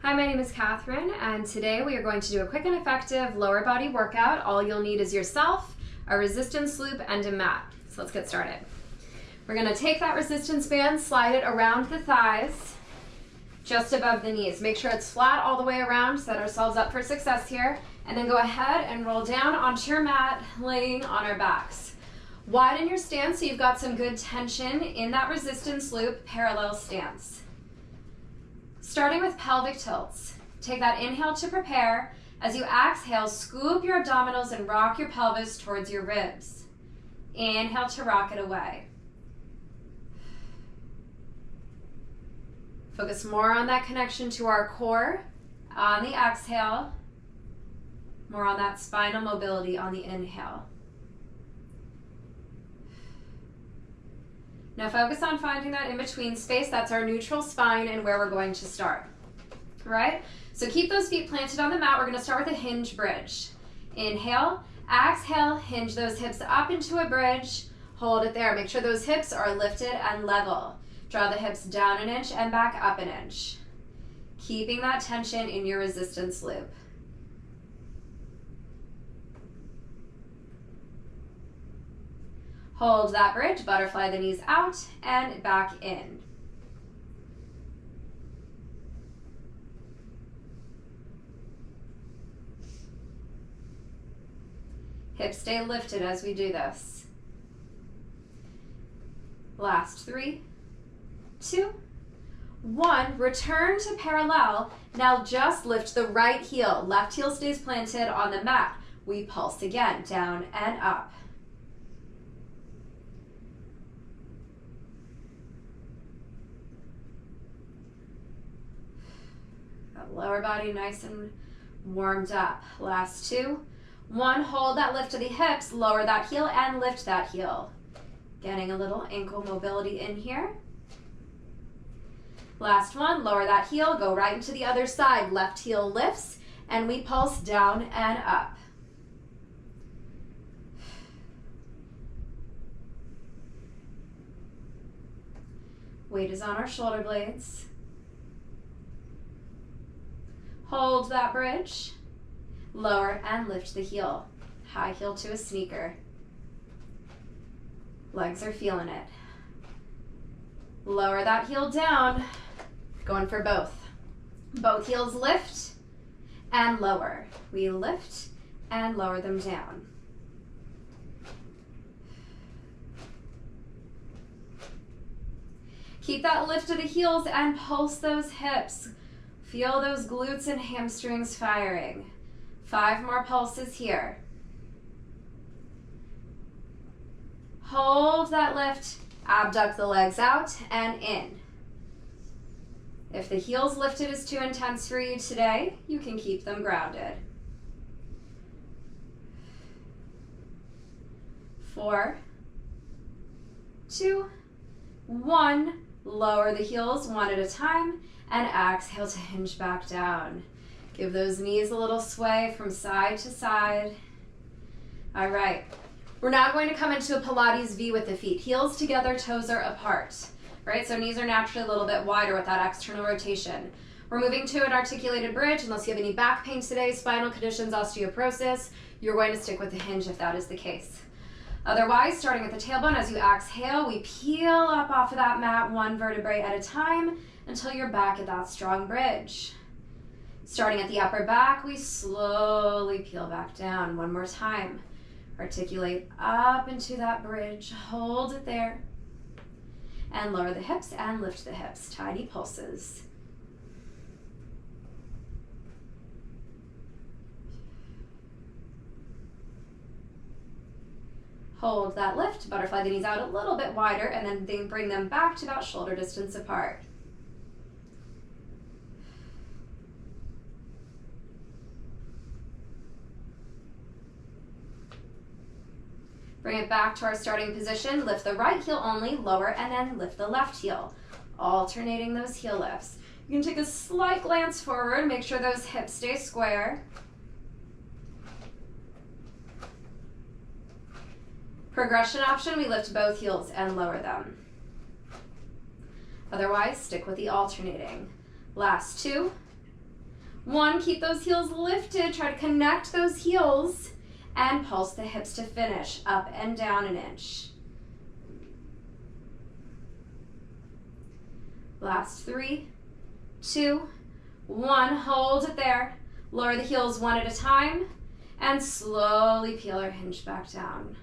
Hi, my name is Catherine, and today we are going to do a quick and effective lower body workout. All you'll need is yourself, a resistance loop, and a mat. So let's get started. We're going to take that resistance band, slide it around the thighs, just above the knees. Make sure it's flat all the way around, set ourselves up for success here, and then go ahead and roll down onto your mat, laying on our backs. Widen your stance so you've got some good tension in that resistance loop, parallel stance. Starting with pelvic tilts. Take that inhale to prepare. As you exhale, scoop your abdominals and rock your pelvis towards your ribs. Inhale to rock it away. Focus more on that connection to our core on the exhale, more on that spinal mobility on the inhale. Now focus on finding that in-between space. That's our neutral spine and where we're going to start. All right? So keep those feet planted on the mat. We're going to start with a hinge bridge. Inhale, exhale, hinge those hips up into a bridge. Hold it there. Make sure those hips are lifted and level. Draw the hips down an inch and back up an inch. Keeping that tension in your resistance loop. Hold that bridge, butterfly the knees out and back in. Hips stay lifted as we do this. Last 3, 2, 1. Return to parallel. Now just lift the right heel. Left heel stays planted on the mat. We pulse again, down and up. Lower body nice and warmed up. Last 2, 1. Hold that lift to the hips, lower that heel and lift that heel. Getting a little ankle mobility in here. Last 1, lower that heel, go right into the other side. Left heel lifts and we pulse down and up. Weight is on our shoulder blades. Hold that bridge, lower and lift the heel. High heel to a sneaker. Legs are feeling it. Lower that heel down, going for both. Both heels lift and lower. We lift and lower them down. Keep that lift of the heels and pulse those hips. Feel those glutes and hamstrings firing. 5 more pulses here. Hold that lift, abduct the legs out and in. If the heels lifted is too intense for you today, you can keep them grounded. 4, 2, 1. Lower the heels one at a time. And exhale to hinge back down. Give those knees a little sway from side to side. All right, we're now going to come into a Pilates V with the feet. Heels together, toes are apart. Right, so knees are naturally a little bit wider with that external rotation. We're moving to an articulated bridge. Unless you have any back pain today, spinal conditions, osteoporosis, you're going to stick with the hinge if that is the case. Otherwise, starting at the tailbone, as you exhale, we peel up off of that mat 1 vertebrae at a time until you're back at that strong bridge. Starting at the upper back, we slowly peel back down. 1 more time. Articulate up into that bridge. Hold it there. And lower the hips and lift the hips. Tiny pulses. Hold that lift. Butterfly the knees out a little bit wider and then bring them back to about shoulder distance apart. Bring it back to our starting position. Lift the right heel only, lower, and then lift the left heel. Alternating those heel lifts. You can take a slight glance forward, make sure those hips stay square. Progression option, we lift both heels and lower them. Otherwise, stick with the alternating. Last 2, 1, keep those heels lifted. Try to connect those heels and pulse the hips to finish. Up and down an inch. Last 3, 2, 1. Hold it there. Lower the heels one at a time and slowly peel or hinge back down.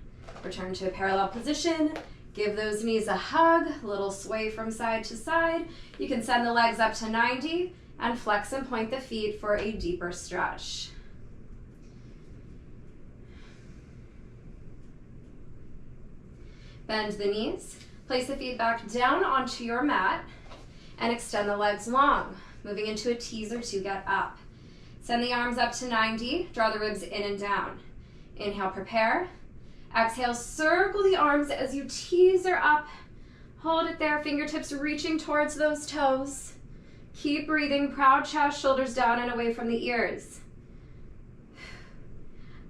Return to a parallel position. Give those knees a hug, a little sway from side to side. You can send the legs up to 90 and flex and point the feet for a deeper stretch. Bend the knees. Place the feet back down onto your mat and extend the legs long, moving into a teaser to get up. Send the arms up to 90, draw the ribs in and down. Inhale, prepare. Exhale, circle the arms as you teaser up. Hold it there, fingertips reaching towards those toes. Keep breathing, proud chest, shoulders down and away from the ears.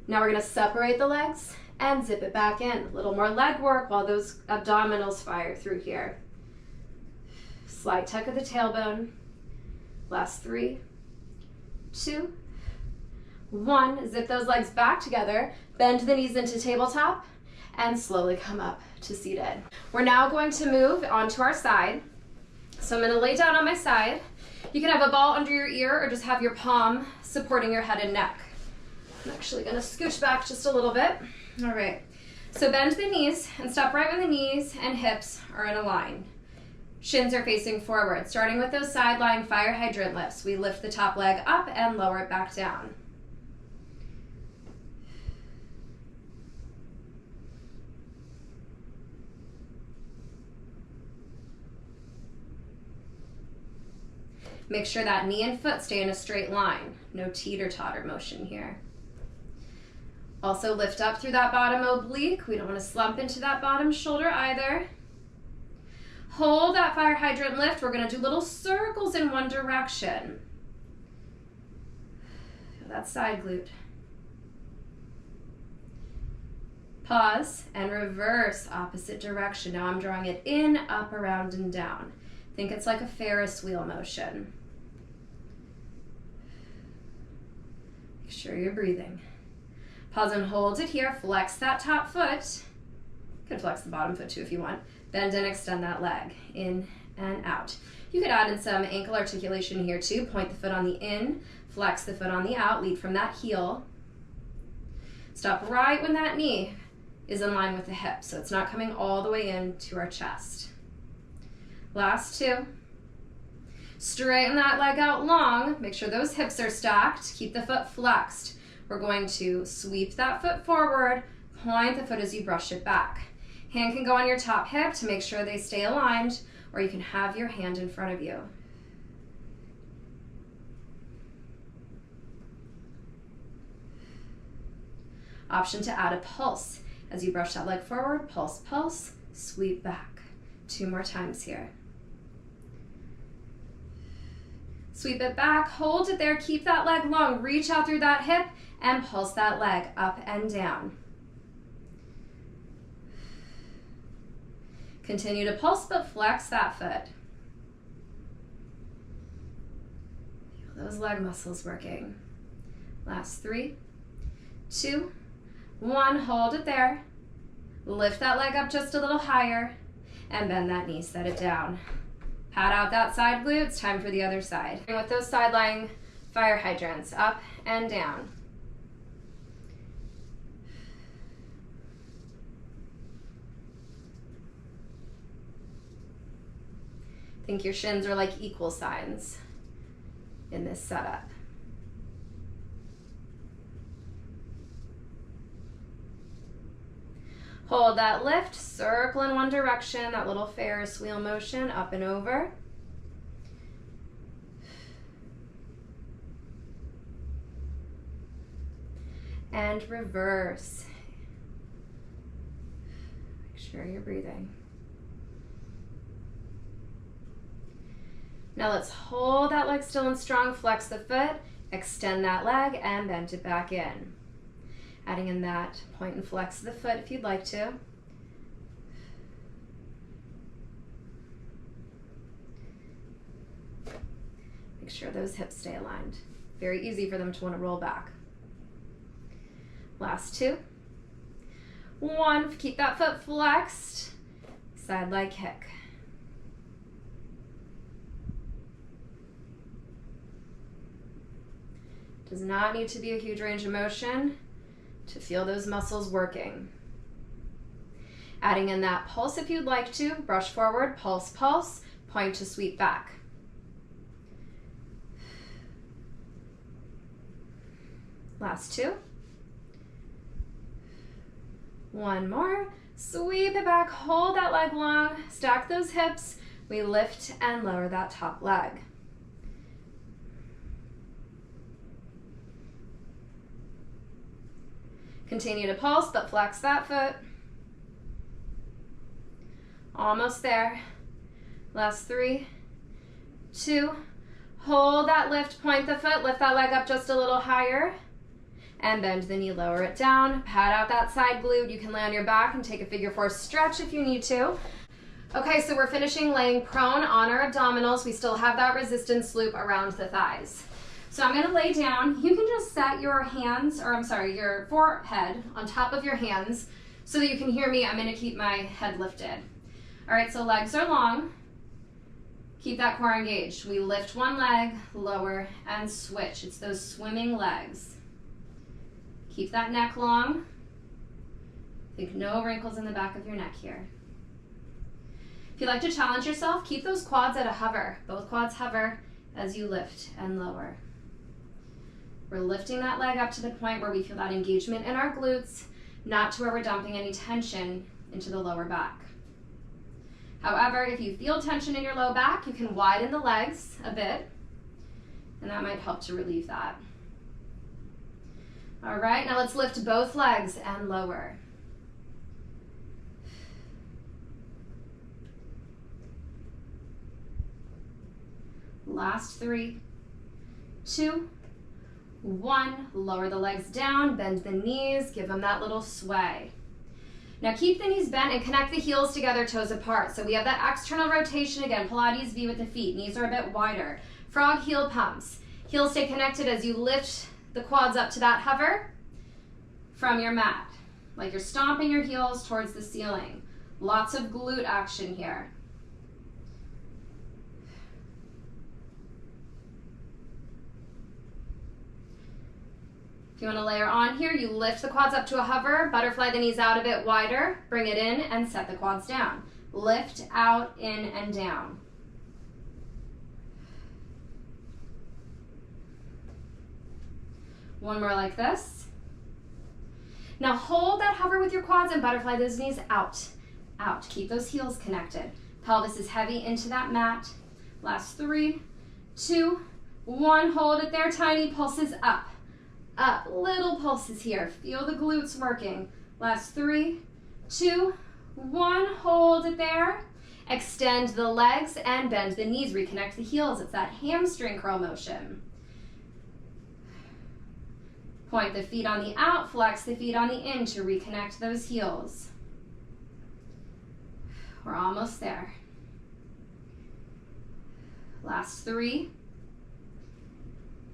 Now we're gonna separate the legs and zip it back in. A little more leg work while those abdominals fire through here. Slight tuck of the tailbone. Last 3, 2, 1. Zip those legs back together. Bend the knees into tabletop and slowly come up to seated. We're now going to move onto our side. So I'm going to lay down on my side. You can have a ball under your ear or just have your palm supporting your head and neck. I'm actually going to scooch back just a little bit. All right. So bend the knees and step right when the knees and hips are in a line. Shins are facing forward. Starting with those sideline fire hydrant lifts, we lift the top leg up and lower it back down. Make sure that knee and foot stay in a straight line. No teeter-totter motion here. Also lift up through that bottom oblique. We don't want to slump into that bottom shoulder either. Hold that fire hydrant lift. We're going to do little circles in one direction. Feel that side glute. Pause and reverse opposite direction. Now I'm drawing it in, up, around, and down. Think it's like a Ferris wheel motion. Make sure you're breathing. Pause and hold it here. Flex that top foot. You can flex the bottom foot too if you want. Bend and extend that leg in and out. You could add in some ankle articulation here too. Point the foot on the in, flex the foot on the out, lead from that heel. Stop right when that knee is in line with the hip, so it's not coming all the way into our chest. Last 2. Straighten that leg out long. Make sure those hips are stacked. Keep the foot flexed. We're going to sweep that foot forward, point the foot as you brush it back. Hand can go on your top hip to make sure they stay aligned, or you can have your hand in front of you. Option to add a pulse. As you brush that leg forward, pulse, pulse, sweep back. 2 more times here. Sweep it back, hold it there, keep that leg long, reach out through that hip and pulse that leg up and down. Continue to pulse but flex that foot. Feel those leg muscles working. Last 3, 2, 1, hold it there. Lift that leg up just a little higher and bend that knee, set it down. Pat out that side glute, it's time for the other side. And with those side-lying fire hydrants, up and down. Think your shins are like equal signs in this setup. Hold that lift, circle in one direction, that little Ferris wheel motion, up and over. And reverse. Make sure you're breathing. Now let's hold that leg still and strong, flex the foot, extend that leg, and bend it back in. Adding in that point and flex of the foot if you'd like to. Make sure those hips stay aligned. Very easy for them to want to roll back. Last 2. 1, keep that foot flexed, side leg kick. Does not need to be a huge range of motion to feel those muscles working. Adding in that pulse if you'd like to, brush forward, pulse, pulse, point to sweep back. Last 2. 1 more, sweep it back, hold that leg long, stack those hips, we lift and lower that top leg. Continue to pulse, but flex that foot. Almost there. Last 3, 2, hold that lift, point the foot, lift that leg up just a little higher, and bend the knee, lower it down, pat out that side glute. You can lay on your back and take a figure 4 stretch if you need to. Okay, so we're finishing laying prone on our abdominals. We still have that resistance loop around the thighs. So I'm gonna lay down. You can just set your hands, or I'm sorry, your forehead on top of your hands so that you can hear me. I'm gonna keep my head lifted. All right, so legs are long. Keep that core engaged. We lift one leg, lower, and switch. It's those swimming legs. Keep that neck long. Think no wrinkles in the back of your neck here. If you like to challenge yourself, keep those quads at a hover. Both quads hover as you lift and lower. We're lifting that leg up to the point where we feel that engagement in our glutes, not to where we're dumping any tension into the lower back. However, if you feel tension in your low back, you can widen the legs a bit, and that might help to relieve that. All right, now let's lift both legs and lower. Last 3, 2, 1. Lower the legs down, bend the knees, give them that little sway. Now keep the knees bent and connect the heels together, toes apart. So we have that external rotation again, Pilates V with the feet. Knees are a bit wider. Frog heel pumps. Heels stay connected as you lift the quads up to that hover from your mat. Like you're stomping your heels towards the ceiling. Lots of glute action here. If you want to layer on here, you lift the quads up to a hover, butterfly the knees out a bit wider, bring it in and set the quads down. Lift, out, in, and down. One more like this. Now hold that hover with your quads and butterfly those knees out, out. Keep those heels connected. Pelvis is heavy into that mat. Last 3, 2, 1. Hold it there, tiny pulses up. Up, little pulses here. Feel the glutes working. Last 3, 2, 1. Hold it there. Extend the legs and bend the knees. Reconnect the heels. It's that hamstring curl motion. Point the feet on the out, flex the feet on the in to reconnect those heels. We're almost there. Last 3,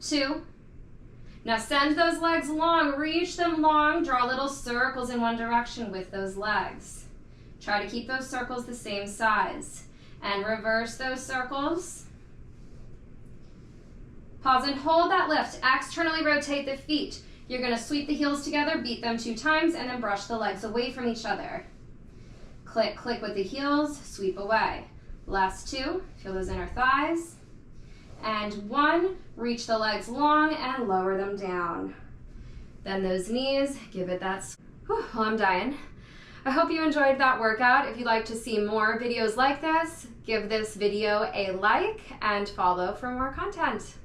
2. Now send those legs long, reach them long, draw little circles in one direction with those legs. Try to keep those circles the same size. And reverse those circles. Pause and hold that lift. Externally rotate the feet. You're going to sweep the heels together, beat them 2 times, and then brush the legs away from each other. Click, click with the heels, sweep away. Last 2, feel those inner thighs. And 1, reach the legs long and lower them down. Bend those knees, give it that, whew, well, I'm dying. I hope you enjoyed that workout. If you'd like to see more videos like this, give this video a like and follow for more content.